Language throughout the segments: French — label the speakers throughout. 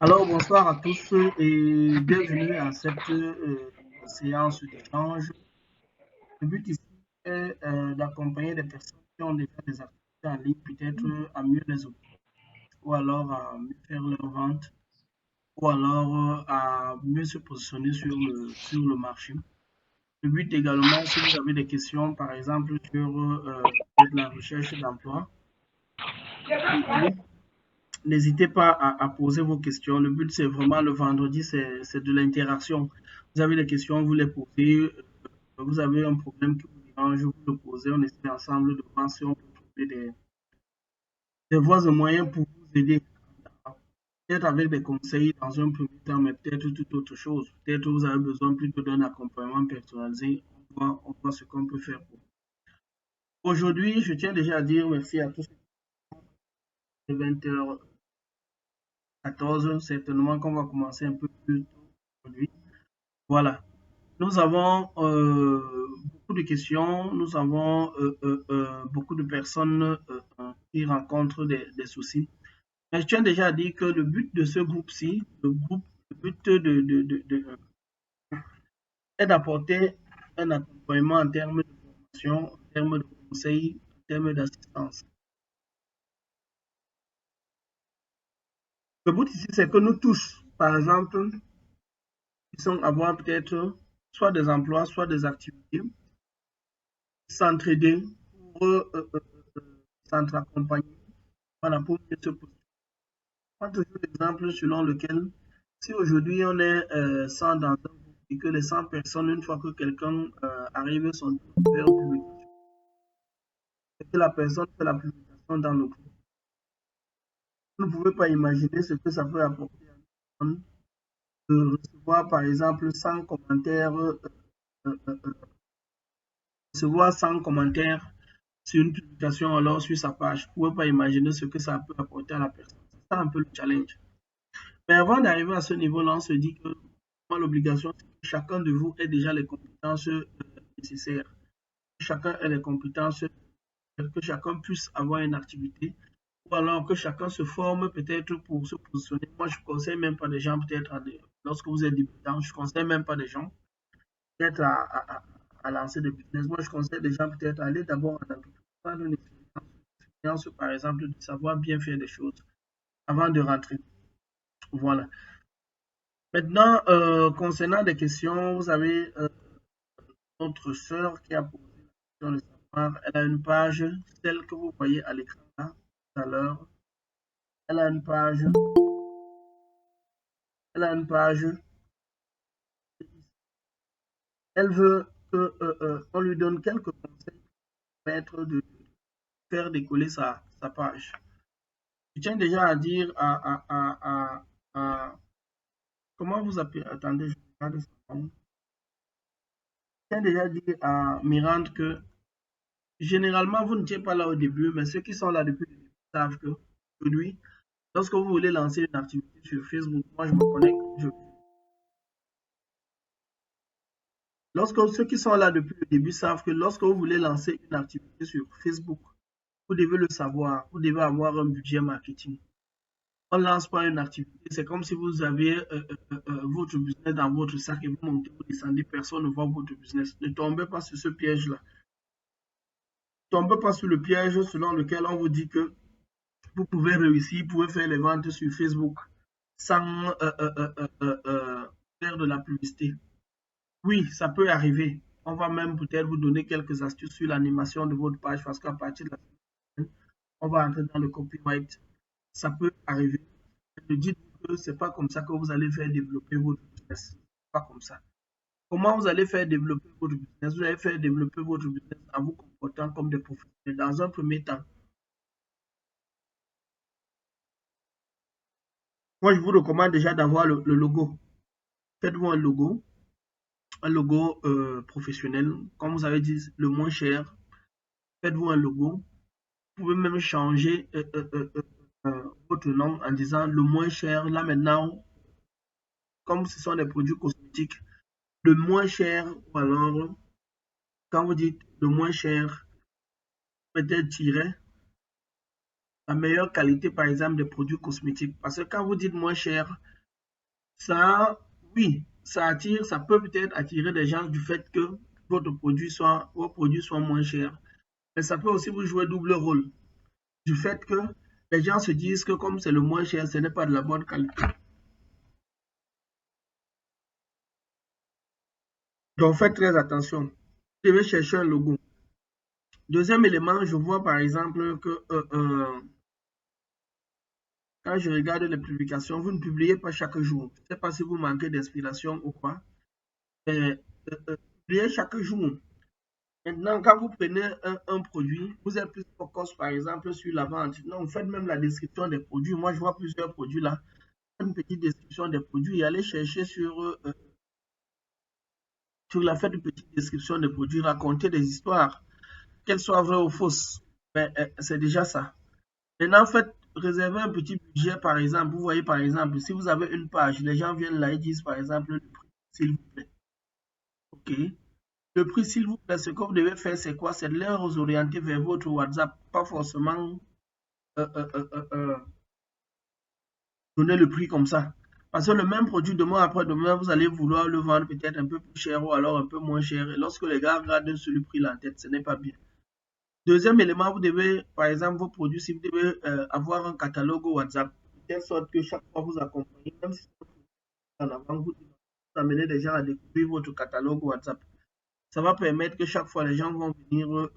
Speaker 1: Alors, bonsoir à tous et bienvenue à cette séance d'échange. Le but ici est d'accompagner des personnes qui ont déjà des activités en ligne, peut-être à mieux les optimiser, ou alors à mieux faire leur vente, ou alors à mieux se positionner sur le marché. Le but également, si vous avez des questions, par exemple, sur peut-être la recherche d'emploi, n'hésitez pas à poser vos questions. Le but, c'est vraiment le vendredi, c'est de l'interaction. Vous avez des questions, vous les posez. Vous avez un problème qui vous dérange, vous le posez. On essaie ensemble de voir si on peut trouver des voies et moyens pour vous aider. Peut-être avec des conseils dans un premier temps, mais peut-être toute autre chose. Peut-être vous avez besoin plutôt d'un accompagnement personnalisé. On voit ce qu'on peut faire pour vous. Aujourd'hui, je tiens déjà à dire merci à tous. C'est 20h14. Certainement qu'on va commencer un peu plus tôt aujourd'hui. Voilà. Nous avons beaucoup de questions, nous avons beaucoup de personnes qui rencontrent des soucis. Mais je tiens déjà à dire que le but de ce groupe-ci, le but est d'apporter un accompagnement en termes de formation, en termes de conseils, en termes d'assistance. Le but ici, c'est que nous tous, par exemple, puissions avoir peut-être soit des emplois, soit des activités, s'entraider pour s'entre-accompagner. Voilà, pour mieux se positionner. Je prends toujours l'exemple selon lequel, si aujourd'hui on est 100 dans un groupe et que les 100 personnes, une fois que quelqu'un arrive son tour de faire une publication, et que la personne fait la publication dans le groupe, vous ne pouvez pas imaginer ce que ça peut apporter à une personne de recevoir par exemple 100 commentaires, recevoir 100 commentaires sur une publication alors sur sa page. Vous ne pouvez pas imaginer ce que ça peut apporter à la personne. C'est ça un peu le challenge. Mais avant d'arriver à ce niveau-là, on se dit que l'obligation, c'est que chacun de vous ait déjà les compétences nécessaires. Chacun ait les compétences, que chacun puisse avoir une activité, ou alors que chacun se forme peut-être pour se positionner. Moi, je ne conseille même pas des gens, peut-être, lorsque vous êtes débutant, je ne conseille même pas des gens, peut-être, à lancer des business. Moi, je conseille des gens, peut-être, à aller d'abord en agriculture, une expérience, par exemple, de savoir bien faire des choses avant de rentrer. Voilà. Maintenant, concernant des questions, vous avez notre sœur qui a posé la question de savoir, elle a une page, celle que vous voyez à l'écran là, tout à l'heure. Elle a une page, elle a une page. Elle veut qu'on lui donne quelques conseils pour permettre de faire décoller sa page. Je tiens déjà à dire comment vous appelez, attendez, je regarde ça. Je tiens déjà à dire à Miranda que généralement, vous n'étiez pas là au début, mais ceux qui sont là depuis le début savent que aujourd'hui, lorsque vous voulez lancer une activité sur Facebook, moi je me connecte. Lorsque ceux qui sont là depuis le début savent que lorsque vous voulez lancer une activité sur Facebook, vous devez le savoir, vous devez avoir un budget marketing. On ne lance pas une activité, c'est comme si vous avez votre business dans votre sac et vous montez, vous descendez, personne ne voit votre business. Ne tombez pas sur ce piège-là. Ne tombez pas sur le piège selon lequel on vous dit que vous pouvez réussir, vous pouvez faire les ventes sur Facebook sans faire de la publicité. Oui, ça peut arriver. On va même peut-être vous donner quelques astuces sur l'animation de votre page parce qu'à partir de la semaine, on va entrer dans le copyright. Ça peut arriver. Ne dites-vous que ce n'est pas comme ça que vous allez faire développer votre business. Pas comme ça. Comment vous allez faire développer votre business? Vous allez faire développer votre business en vous comportant comme des professionnels. Dans un premier temps, moi je vous recommande déjà d'avoir le logo. Faites-vous un logo professionnel, comme vous avez dit, le moins cher. Faites-vous un logo. Vous pouvez même changer votre nom en disant le moins cher. Là maintenant, comme ce sont des produits cosmétiques, le moins cher, ou alors quand vous dites le moins cher, peut-être tirer la meilleure qualité, par exemple, des produits cosmétiques. Parce que quand vous dites moins cher, ça, oui, ça attire, ça peut peut-être attirer des gens du fait que vos produits soient moins chers. Mais ça peut aussi vous jouer double rôle. Du fait que les gens se disent que comme c'est le moins cher, ce n'est pas de la bonne qualité. Donc faites très attention. Vous devez chercher un logo. Deuxième élément, je vois par exemple que quand je regarde les publications, vous ne publiez pas chaque jour. Je ne sais pas si vous manquez d'inspiration ou quoi. Mais publiez chaque jour. Maintenant, quand vous prenez un produit, vous êtes plus focus par exemple sur la vente. Non, vous faites même la description des produits. Moi, je vois plusieurs produits là. Une petite description des produits et allez chercher sur la faites une petite description des produits, raconter des histoires, qu'elles soient vraies ou fausses. Mais c'est déjà ça. Maintenant, faites réserver un petit budget, par exemple. Vous voyez, par exemple, si vous avez une page, les gens viennent là et disent, par exemple, le prix, s'il vous plaît. OK. Le prix, s'il vous plaît, ce que vous devez faire, c'est quoi? C'est de les orienter vers votre WhatsApp, pas forcément euh, euh, euh, euh, euh, donner le prix comme ça. Parce que le même produit, demain après demain, vous allez vouloir le vendre peut-être un peu plus cher ou alors un peu moins cher. Et lorsque les gars regardent sur le prix là en tête, ce n'est pas bien. Deuxième élément, vous devez, par exemple, vos produits, si vous devez avoir un catalogue WhatsApp, de telle sorte que chaque fois vous accompagnez, même si en avant, vous amenez des gens à découvrir votre catalogue WhatsApp. Ça va permettre que chaque fois, les gens vont venir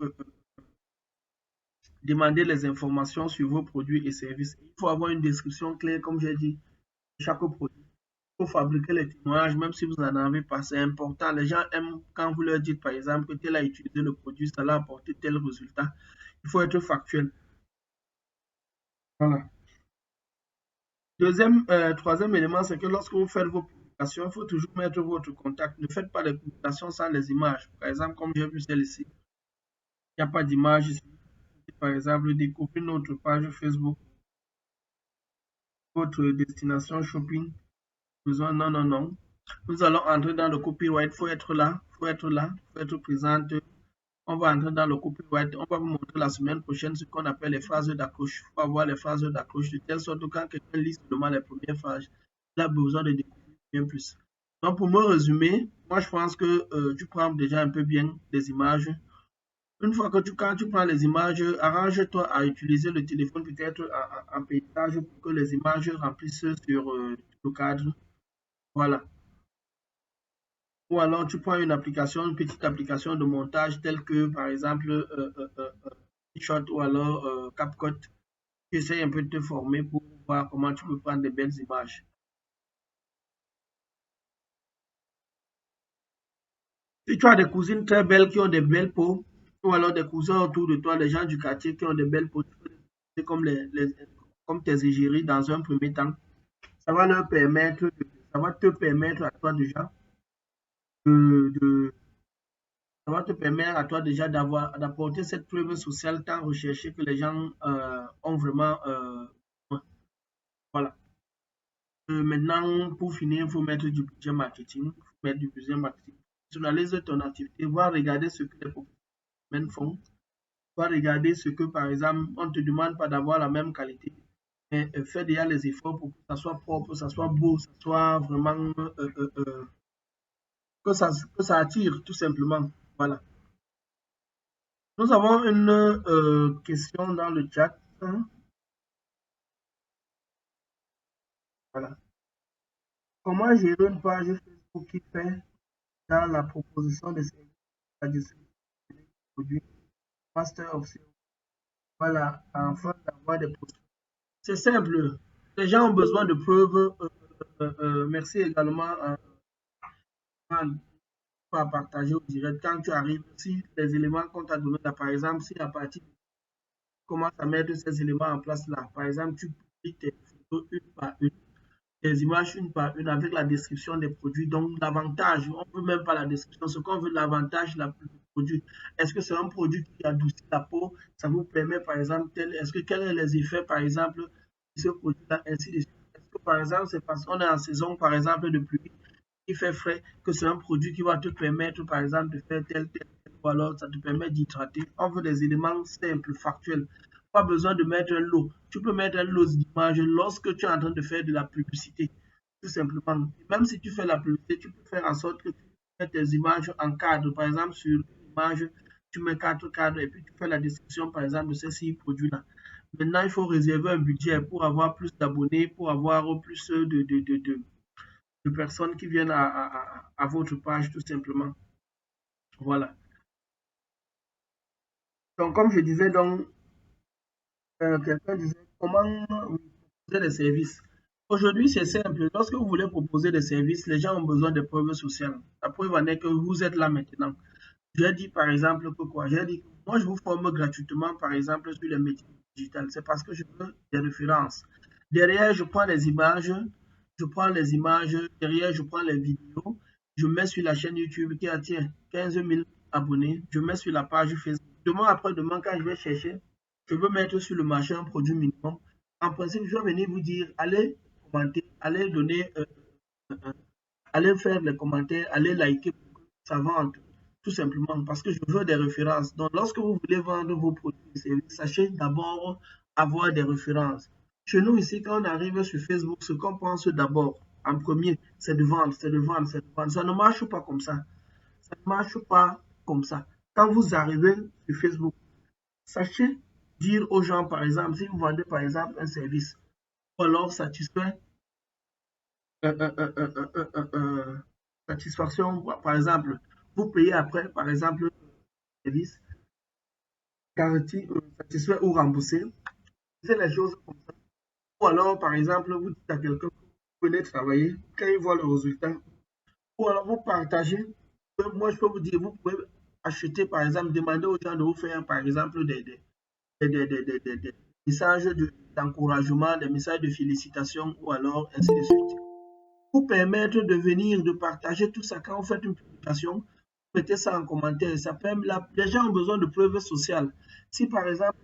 Speaker 1: demander les informations sur vos produits et services. Il faut avoir une description claire, comme j'ai dit, de chaque produit. Il faut fabriquer les témoignages, même si vous n'en avez pas. C'est important. Les gens aiment quand vous leur dites, par exemple, que tel a utilisé le produit, ça l'a apporté tel résultat. Il faut être factuel. Voilà. Troisième élément, c'est que lorsque vous faites vos publications, il faut toujours mettre votre contact. Ne faites pas les publications sans les images. Par exemple, comme j'ai vu celle-ci, il n'y a pas d'image ici. Par exemple, découvrir notre page Facebook, votre destination shopping. Besoin, non, non, non. Nous allons entrer dans le copyright. Il faut être là, il faut être là, il faut être présente. On va entrer dans le copyright. On va vous montrer la semaine prochaine ce qu'on appelle les phrases d'accroche. Il faut avoir les phrases d'accroche de telle sorte que quand quelqu'un lit seulement les premières phrases, il a besoin de découvrir bien plus. Donc, pour me résumer, moi, je pense que tu prends déjà un peu bien les images. Une fois que quand tu prends les images, arrange-toi à utiliser le téléphone peut-être en paysage pour que les images remplissent sur le cadre. Voilà. Ou alors tu prends une petite application de montage telle que par exemple Shot ou alors CapCut. Tu essaies un peu de te former pour voir comment tu peux prendre des belles images. Si tu as des cousines très belles qui ont des belles peaux, ou alors des cousins autour de toi, des gens du quartier qui ont des belles peaux, tu peux les utiliser comme tes égéries dans un premier temps. Ça va leur permettre, ça va te permettre à toi déjà de ça va te permettre à toi déjà d'apporter cette preuve sociale tant recherchée que les gens ont vraiment. Voilà. Maintenant, pour finir, il faut mettre du budget marketing. Il faut mettre du budget marketing. Journalise ton activité, va regarder ce que les professionnels font. Va regarder ce que, par exemple, on ne te demande pas d'avoir la même qualité. Mais fais déjà les efforts pour que ça soit propre, que ça soit beau, que ça soit vraiment. Que ça attire, tout simplement. Voilà. Nous avons une question dans le chat. Hein. Voilà. Comment gérer une page Facebook qui fait dans la proposition de services, la distribution des produits, master of sales, voilà, afin d'avoir des produits. C'est simple. Les gens ont besoin de preuves. Merci également à partager au direct. Quand tu arrives, si les éléments qu'on t'a donnés là, par exemple, si à partir tu commences à mettre ces éléments en place là, par exemple, tu publies tes photos une par une des images une par une avec la description des produits. Donc, l'avantage, on ne veut même pas la description, ce qu'on veut, l'avantage du produit. Est-ce que c'est un produit qui adoucit la peau? Ça vous permet, par exemple, est-ce que quels sont les effets, par exemple, de ce produit-là, ainsi de suite. Est-ce que, par exemple, c'est parce qu'on est en saison, par exemple, de pluie, qui fait frais, que c'est un produit qui va te permettre, par exemple, de faire tel, ou alors ça te permet d'hydrater. On veut des éléments simples, factuels. pas besoin de mettre un lot. Tu peux mettre un lot d'images lorsque tu es en train de faire de la publicité, tout simplement. Même si tu fais la publicité, tu peux faire en sorte que tu mets tes images en cadre. Par exemple, sur l'image, tu mets 4 cadres et puis tu fais la description, par exemple, de ces 6 produits-là. Maintenant, il faut réserver un budget pour avoir plus d'abonnés, pour avoir plus de personnes qui viennent à votre page, tout simplement. Voilà. Donc, comme je disais, donc, quelqu'un disait comment proposer des services. Aujourd'hui, c'est simple. Lorsque vous voulez proposer des services, les gens ont besoin de preuves sociales. La preuve en est que vous êtes là maintenant. J'ai dit par exemple que quoi? J'ai dit que moi, je vous forme gratuitement, par exemple, sur les métiers digitales. C'est parce que je veux des références. Derrière, je prends les images, derrière, je prends les vidéos, je mets sur la chaîne YouTube qui attire 15 000 abonnés, je mets sur la page Facebook. Demain après demain, quand je vais chercher, je veux mettre sur le marché un produit minimum. En principe, je vais venir vous dire, allez commenter, allez donner, allez faire les commentaires, allez liker pour que ça vende, tout simplement, parce que je veux des références. Donc, lorsque vous voulez vendre vos produits et services, sachez d'abord avoir des références. Chez nous, ici, quand on arrive sur Facebook, ce qu'on pense d'abord, en premier, c'est de vendre, c'est de vendre, c'est de vendre. Ça ne marche pas comme ça. Ça ne marche pas comme ça. Quand vous arrivez sur Facebook, sachez dire aux gens, par exemple, si vous vendez, par exemple, un service, ou alors satisfait satisfaction, par exemple, vous payez après, par exemple, le service, garantie, satisfait ou remboursé. C'est les choses comme ça. Ou alors, par exemple, vous dites à quelqu'un que vous venez travailler, quand il voit le résultat, ou alors vous partagez. Moi, je peux vous dire, vous pouvez acheter, par exemple, demander aux gens de vous faire, par exemple, des messages d'encouragement, des messages de félicitations, ou alors ainsi de suite. Vous permettre de venir, de partager tout ça. Quand vous faites une publication, mettez ça en commentaire. Ça permet, les gens ont besoin de preuves sociales. Si par exemple,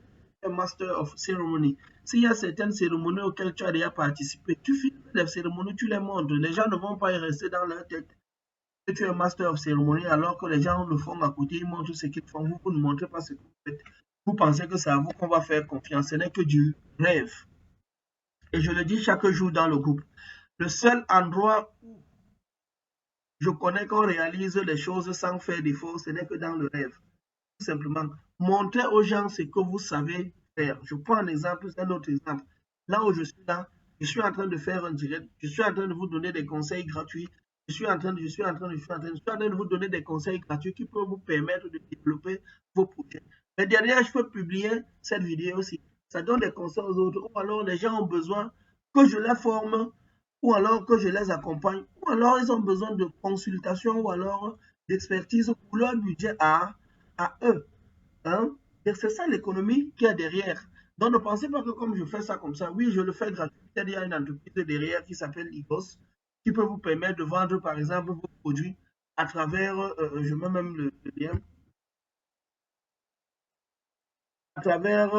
Speaker 1: un Master of Ceremony, s'il y a certaines cérémonies auxquelles tu as déjà participé, tu filmes les cérémonies, tu les montres. Les gens ne vont pas y rester dans leur tête que tu es un Master of Ceremony alors que les gens le font à côté, ils montrent ce qu'ils font. Vous ne montrez pas ce que vous faites. Vous pensez que c'est à vous qu'on va faire confiance. Ce n'est que du rêve. Et je le dis chaque jour dans le groupe. Le seul endroit où je connais qu'on réalise les choses sans faire d'efforts, ce n'est que dans le rêve. Tout simplement, montrez aux gens ce que vous savez faire. Je prends un exemple, un autre exemple. Là où je suis là, je suis en train de faire un direct, je suis en train de vous donner des conseils gratuits, je suis en train de vous donner des conseils gratuits qui peuvent vous permettre de développer vos projets. Mais derrière, je peux publier cette vidéo aussi. Ça donne des conseils aux autres, ou alors les gens ont besoin que je les forme, ou alors que je les accompagne, ou alors ils ont besoin de consultation, ou alors d'expertise pour leur budget à eux. Hein? C'est ça l'économie qui est derrière. Donc ne pensez pas que comme je fais ça comme ça, oui, je le fais gratuitement. Il y a une entreprise derrière qui s'appelle Ligos, qui peut vous permettre de vendre par exemple vos produits à travers, je mets même le lien, à travers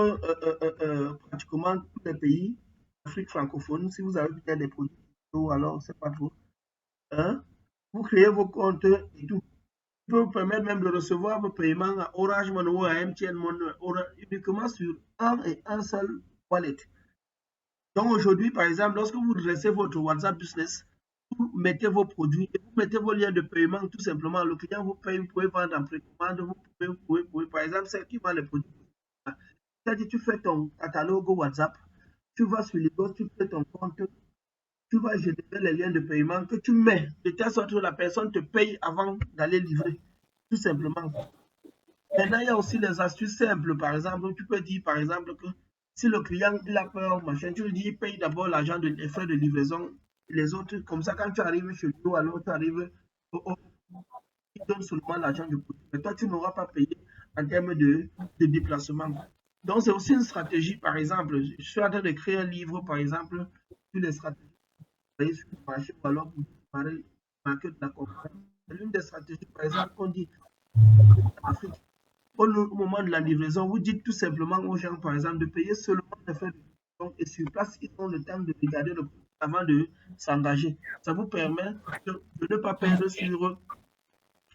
Speaker 1: pratiquement tous les pays d'Afrique francophone. Si vous avez peut-être des produits, ou alors c'est pas trop. Hein? Vous créez vos comptes et tout. Peut vous permettre même de recevoir vos paiements à Orange Money ou à MTN Money uniquement sur un et un seul wallet. Donc aujourd'hui, par exemple, lorsque vous dressez votre WhatsApp Business, vous mettez vos produits et vous mettez vos liens de paiement tout simplement. Le client vous paye, vous pouvez vendre en précommande, vous pouvez, par exemple, celle qui vend les produits. C'est-à-dire, tu fais ton catalogue WhatsApp, tu vas sur les gosses, tu fais ton compte, tu vas générer les liens de paiement que tu mets de telle sorte que la personne te paye avant d'aller livrer, tout simplement. Maintenant, il y a aussi les astuces simples. Par exemple, tu peux dire, par exemple, que si le client il a peur, machin, tu lui dis, il paye d'abord l'argent des frais de livraison. Les autres, comme ça, quand tu arrives chez lui, alors tu arrives, il donne seulement l'argent du produit. Mais toi, tu n'auras pas payé en termes de déplacement. Donc, c'est aussi une stratégie, par exemple. Je suis en train de créer un livre, par exemple, sur les stratégies sur le marché ou alors pour préparer le marché de la concurrence. C'est l'une des stratégies, par exemple, qu'on dit en Afrique. Au moment de la livraison, vous dites tout simplement aux gens, par exemple, de payer seulement les frais de livraison et sur place, ils ont le temps de regarder le produit avant de s'engager. Ça vous permet de ne pas perdre sur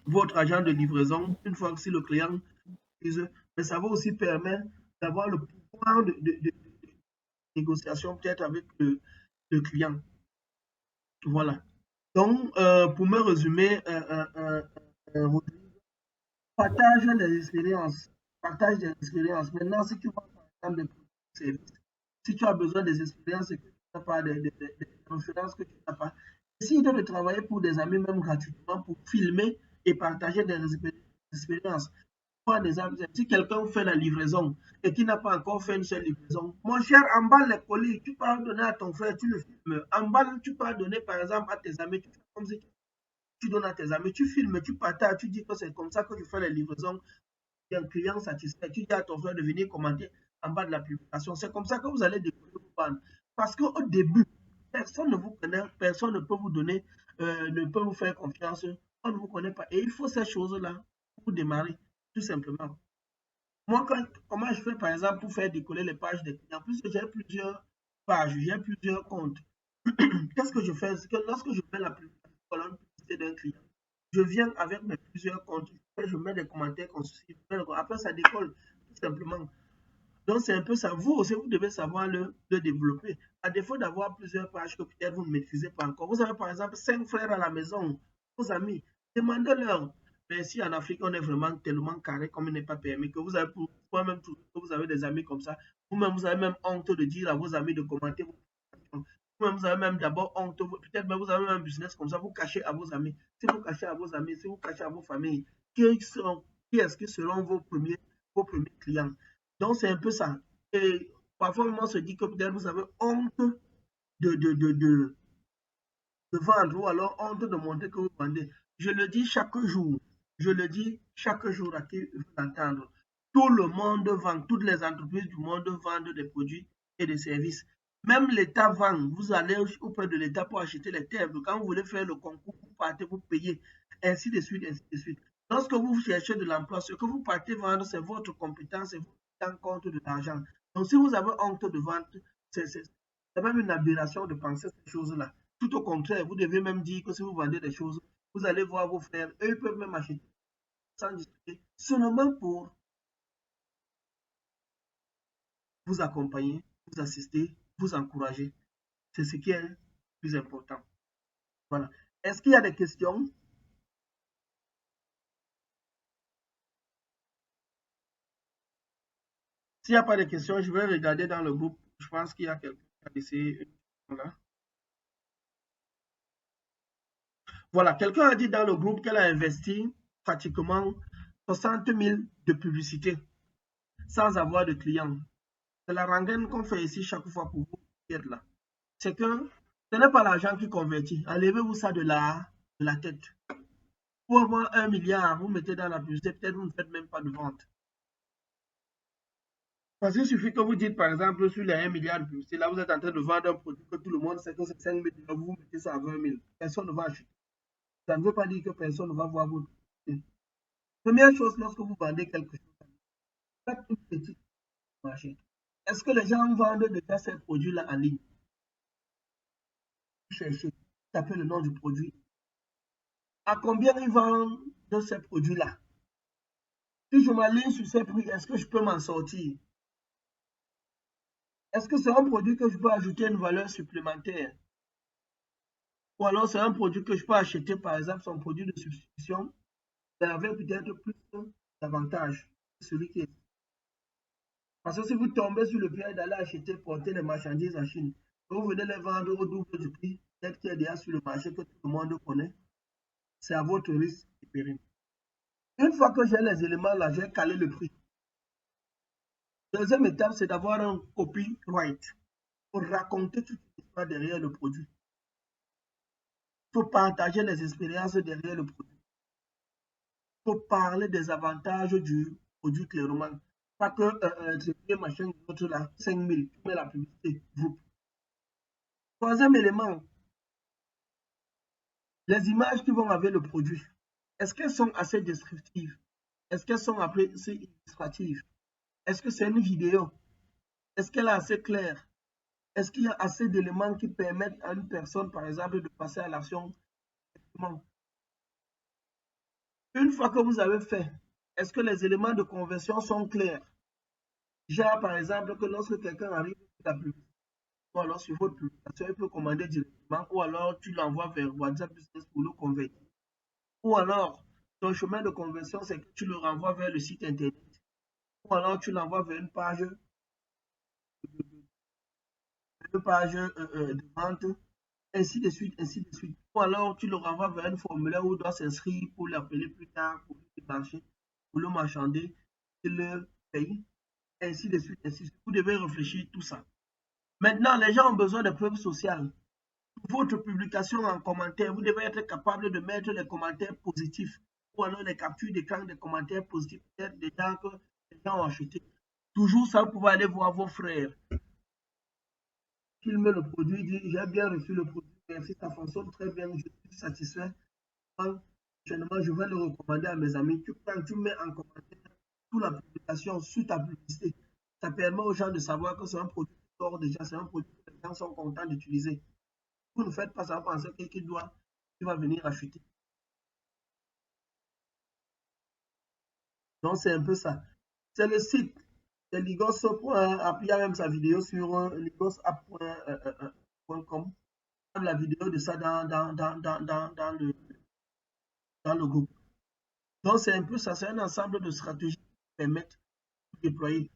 Speaker 1: votre agent de livraison une fois que si le client utilise, mais ça va aussi permettre d'avoir le point de négociation peut-être avec le client. Voilà. Donc, pour me résumer, partage des expériences. Partage des expériences. Maintenant, si tu vois par exemple des produits et services, si tu as besoin des expériences et que tu n'as pas des références que tu n'as pas, essaye de travailler pour des amis même gratuitement pour filmer et partager des expériences. Par exemple, si quelqu'un fait la livraison et qui n'a pas encore fait une seule livraison, mon cher, emballe les colis, tu peux donner à ton frère, tu le filmes. Emballe, tu peux donner par exemple à tes amis, tu fais comme si tu donnes à tes amis, tu filmes, tu partages, tu dis que c'est comme ça que tu fais les livraisons. Et un client satisfait, tu dis à ton frère de venir commenter en bas de la publication. C'est comme ça que vous allez découvrir vos pannes. Parce qu'au début, personne ne vous connaît, personne ne peut vous donner, ne peut vous faire confiance. On ne vous connaît pas. Et il faut ces choses-là pour démarrer, tout simplement. Moi, comment je fais, par exemple, pour faire décoller les pages des clients? Puisque j'ai plusieurs pages, j'ai plusieurs comptes. Qu'est-ce que je fais? C'est que lorsque je fais la colonne publicité d'un client, je viens avec mes plusieurs comptes, je mets des commentaires constructifs. Après, ça décolle, tout simplement. Donc, c'est un peu ça. Vous aussi, vous devez savoir le développer. À défaut d'avoir plusieurs pages que peut-être vous ne maîtrisez pas encore. Vous avez, par exemple, 5 frères à la maison, vos amis. Demandez-leur. Mais si en Afrique, on est vraiment tellement carré comme il n'est pas permis, que vous avez pour même que vous avez des amis comme ça, vous-même, vous avez même honte de dire à vos amis de commenter vos publications. Vous-même, vous avez même d'abord honte, peut-être même vous avez même un business comme ça, vous cachez à vos amis. Si vous cachez à vos amis, si vous cachez à vos familles, qui est-ce qui seront vos premiers clients? Donc, c'est un peu ça. Et parfois, on se dit que peut-être vous avez honte de, de, de, de, de vendre ou alors honte de montrer que vous vendez. Je le dis chaque jour. Je le dis chaque jour à qui veut l'entendre. Tout le monde vend, toutes les entreprises du monde vendent des produits et des services. Même l'État vend. Vous allez auprès de l'État pour acheter les terres. Quand vous voulez faire le concours, vous partez, vous payez, ainsi de suite, ainsi de suite. Lorsque vous cherchez de l'emploi, ce que vous partez vendre, c'est votre compétence et vous en compte de l'argent. Donc, si vous avez honte de vente, c'est même une aberration de penser ces choses-là. Tout au contraire, vous devez même dire que si vous vendez des choses, vous allez voir vos frères, eux peuvent même acheter sans discuter, seulement pour vous accompagner, vous assister, vous encourager. C'est ce qui est le plus important. Voilà. Est-ce qu'il y a des questions? S'il n'y a pas de questions, je vais regarder dans le groupe. Je pense qu'il y a quelqu'un qui a laissé une question là. Voilà, quelqu'un a dit dans le groupe qu'elle a investi pratiquement 60 000 de publicité sans avoir de clients. C'est la rengaine qu'on fait ici chaque fois pour vous qui êtes là. C'est que ce n'est pas l'argent qui convertit. Enlevez-vous ça de la tête. Pour avoir 1 milliard, vous mettez dans la publicité, peut-être vous ne faites même pas de vente. Parce qu'il suffit que vous dites, par exemple, sur les 1 milliard de publicité, là, vous êtes en train de vendre un produit que tout le monde sait que c'est 5 000, vous mettez ça à 20 000. Personne ne va acheter. Ça ne veut pas dire que personne ne va voir votre publicité. Première chose, lorsque vous vendez quelque chose, faites une petite marché. Est-ce que les gens vendent déjà ces produits-là en ligne? Cherchez, tapez le nom du produit. À combien ils vendent de ces produits-là? Si je m'aligne sur ces prix, est-ce que je peux m'en sortir? Est-ce que c'est un produit que je peux ajouter une valeur supplémentaire? Ou alors c'est un produit que je peux acheter, par exemple, son produit de substitution, mais avec peut-être plus d'avantages que celui qui est. Parce que si vous tombez sur le piège d'aller acheter, porter les marchandises en Chine, et vous venez les vendre au double du prix, peut-être qu'il y a déjà sur le marché que tout le monde connaît, c'est à votre risque et péril. Une fois que j'ai les éléments là, j'ai calé le prix. Deuxième étape, c'est d'avoir un copyright pour raconter toute l'histoire derrière le produit. Il faut partager les expériences derrière le produit. Il faut parler des avantages du produit clairement. Pas que ce qui est machin, l'autre là, 5 000, tu mets la publicité, groupe. Troisième élément, les images qui vont avec le produit. Est-ce qu'elles sont assez descriptives? Est-ce qu'elles sont assez illustratives? Est-ce que c'est une vidéo? Est-ce qu'elle est assez claire? Est-ce qu'il y a assez d'éléments qui permettent à une personne, par exemple, de passer à l'action? Une fois que vous avez fait, est-ce que les éléments de conversion sont clairs? Genre, par exemple, que lorsque quelqu'un arrive sur ta publicité, ou alors sur votre publication, il peut commander directement, ou alors tu l'envoies vers WhatsApp Business pour le convertir. Ou alors, ton chemin de conversion, c'est que tu le renvoies vers le site internet. Ou alors, tu l'envoies vers une page de vente, ainsi de suite, ainsi de suite. Ou alors, tu le renvoies vers un formulaire où il doit s'inscrire pour l'appeler plus tard, pour le marcher, pour le marchander, il le paye, ainsi de suite, ainsi de suite. Vous devez réfléchir tout ça. Maintenant, les gens ont besoin de preuves sociales. Votre publication en commentaire, vous devez être capable de mettre les commentaires positifs ou alors les captures d'écran des commentaires positifs, peut-être des gens que les gens ont acheté. Toujours ça, vous pouvez aller voir vos frères. Filmer le produit, dire j'ai bien reçu le produit, merci, ça fonctionne très bien, je suis satisfait. Prochainement, je vais le recommander à mes amis. Tu mets en commentaire toute la publication sur ta publicité. Ça permet aux gens de savoir que c'est un produit qui sort déjà, c'est un produit que les gens sont contents d'utiliser. Vous ne faites pas ça penser qu'il va venir acheter. Donc, c'est un peu ça. C'est le site de ligos.app. Il y a même sa vidéo sur ligosapp.com. La vidéo de ça dans le groupe. Donc, c'est un peu ça. C'est un ensemble de stratégies qui permettent de déployer.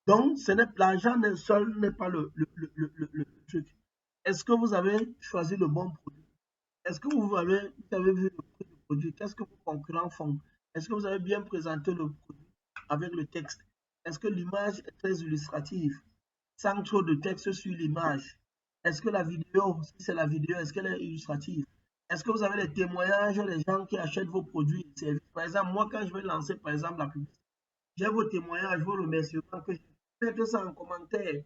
Speaker 1: Donc, l'argent seul n'est pas le truc. Est-ce que vous avez choisi le bon produit? Est-ce que vous avez vu le prix du produit? Qu'est-ce que vos concurrents font? Est-ce que vous avez bien présenté le produit avec le texte? Est-ce que l'image est très illustrative, sans trop de texte sur l'image? Est-ce que la vidéo, si c'est la vidéo, est-ce qu'elle est illustrative? Est-ce que vous avez les témoignages des gens qui achètent vos produits et services? Par exemple, moi, quand je vais lancer, par exemple, la publicité, j'ai vos témoignages, vos remerciements, que je mettez ça en commentaire.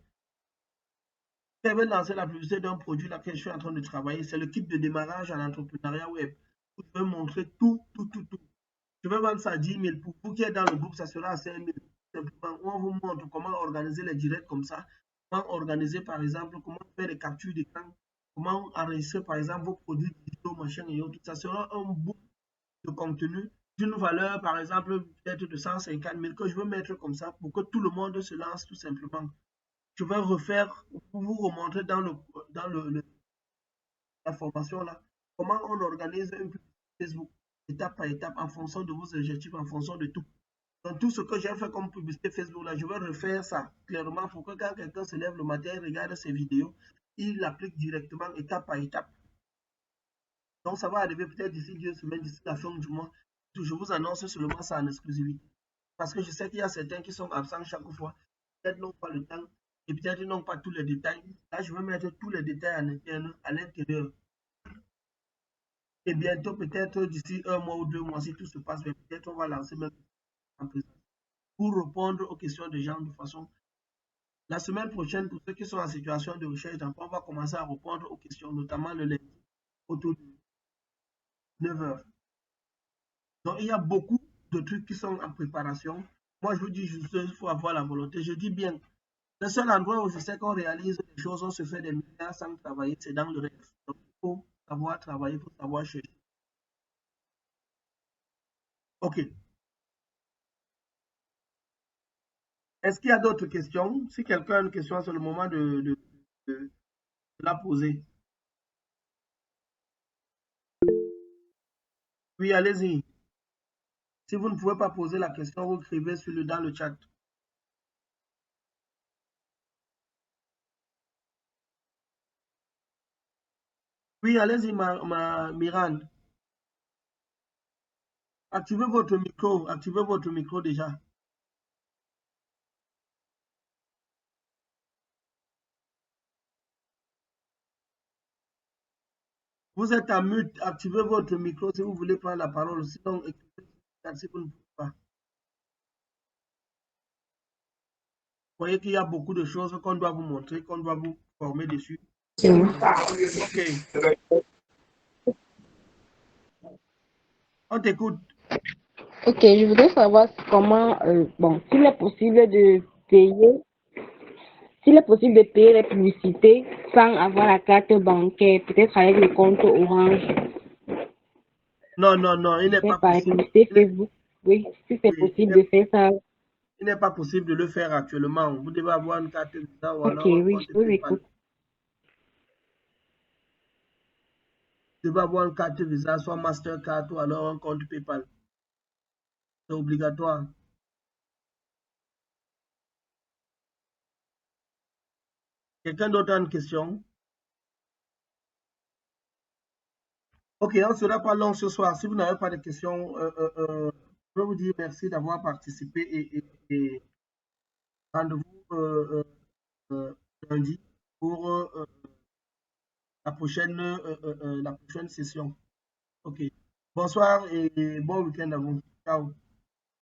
Speaker 1: Je vais lancer la publicité d'un produit là que je suis en train de travailler. C'est le kit de démarrage à l'entrepreneuriat web. Je vais montrer tout, tout, tout, tout. Je vais vendre ça à 10 000. Pour vous qui êtes dans le groupe, ça sera à 5 000. Simplement, on vous montre comment organiser les directs comme ça. Comment organiser, par exemple, comment faire des captures d'écran. Comment enregistrer, par exemple, vos produits digitaux, machin et autres. Ça sera un bout de contenu d'une valeur, par exemple, peut-être de 150 000 que je veux mettre comme ça pour que tout le monde se lance tout simplement. Je vais refaire pour vous remontrer dans la formation là comment on organise une publicité Facebook étape par étape en fonction de vos objectifs, en fonction de tout. Donc tout ce que j'ai fait comme publicité Facebook là, je vais refaire ça clairement pour que quand quelqu'un se lève le matin et regarde ces vidéos, il l'applique directement étape par étape. Donc ça va arriver peut-être d'ici 2 semaines, d'ici la fin du mois. Je vous annonce seulement ça en exclusivité. Parce que je sais qu'il y a certains qui sont absents chaque fois. Peut-être n'ont pas le temps et peut-être n'ont pas tous les détails. Là, je vais mettre tous les détails en interne à l'intérieur. Et bientôt, peut-être d'ici 1 mois ou 2 mois, si tout se passe bien, peut-être on va lancer même en présence pour répondre aux questions des gens de façon. La semaine prochaine, pour ceux qui sont en situation de recherche d'emploi, on va commencer à répondre aux questions, notamment le lundi, autour de 9 h. Donc, il y a beaucoup de trucs qui sont en préparation. Moi, je vous dis juste, il faut avoir la volonté. Je dis bien, le seul endroit où je sais qu'on réalise des choses, on se fait des milliards sans travailler, c'est dans le rêve. Donc, il faut savoir travailler, il faut savoir chercher. OK. Est-ce qu'il y a d'autres questions? Si quelqu'un a une question, c'est le moment de la poser. Oui, allez-y. Si vous ne pouvez pas poser la question, vous écrivez dans le chat. Oui, allez-y, Miranda. Activez votre micro déjà. Vous êtes en mute, activez votre micro si vous voulez prendre la parole. Sinon, écrivez si vous ne pouvez pas. Vous voyez qu'il y a beaucoup de choses qu'on doit vous montrer, qu'on doit vous former dessus. OK. On t'écoute.
Speaker 2: Ok, je voudrais savoir comment, s'il est possible de payer, les publicités sans avoir la carte bancaire, peut-être avec le compte Orange,
Speaker 1: Non, non, non, il n'est pas
Speaker 2: par les
Speaker 1: possible.
Speaker 2: publicités Facebook. Oui, si c'est
Speaker 1: Oui,
Speaker 2: possible de faire ça.
Speaker 1: il n'est pas possible de le faire actuellement. Vous devez avoir une carte Visa ou
Speaker 2: Ok,
Speaker 1: alors un
Speaker 2: oui,
Speaker 1: compte
Speaker 2: je vous
Speaker 1: PayPal.
Speaker 2: écoute.
Speaker 1: Vous devez avoir une carte Visa, soit Mastercard ou alors un compte PayPal. C'est obligatoire. Quelqu'un d'autre a une question? Ok, on ne sera pas long ce soir. Si vous n'avez pas de questions, je veux vous dire merci d'avoir participé et rendez-vous lundi pour la prochaine session. Ok. Bonsoir et bon week-end à vous. Ciao.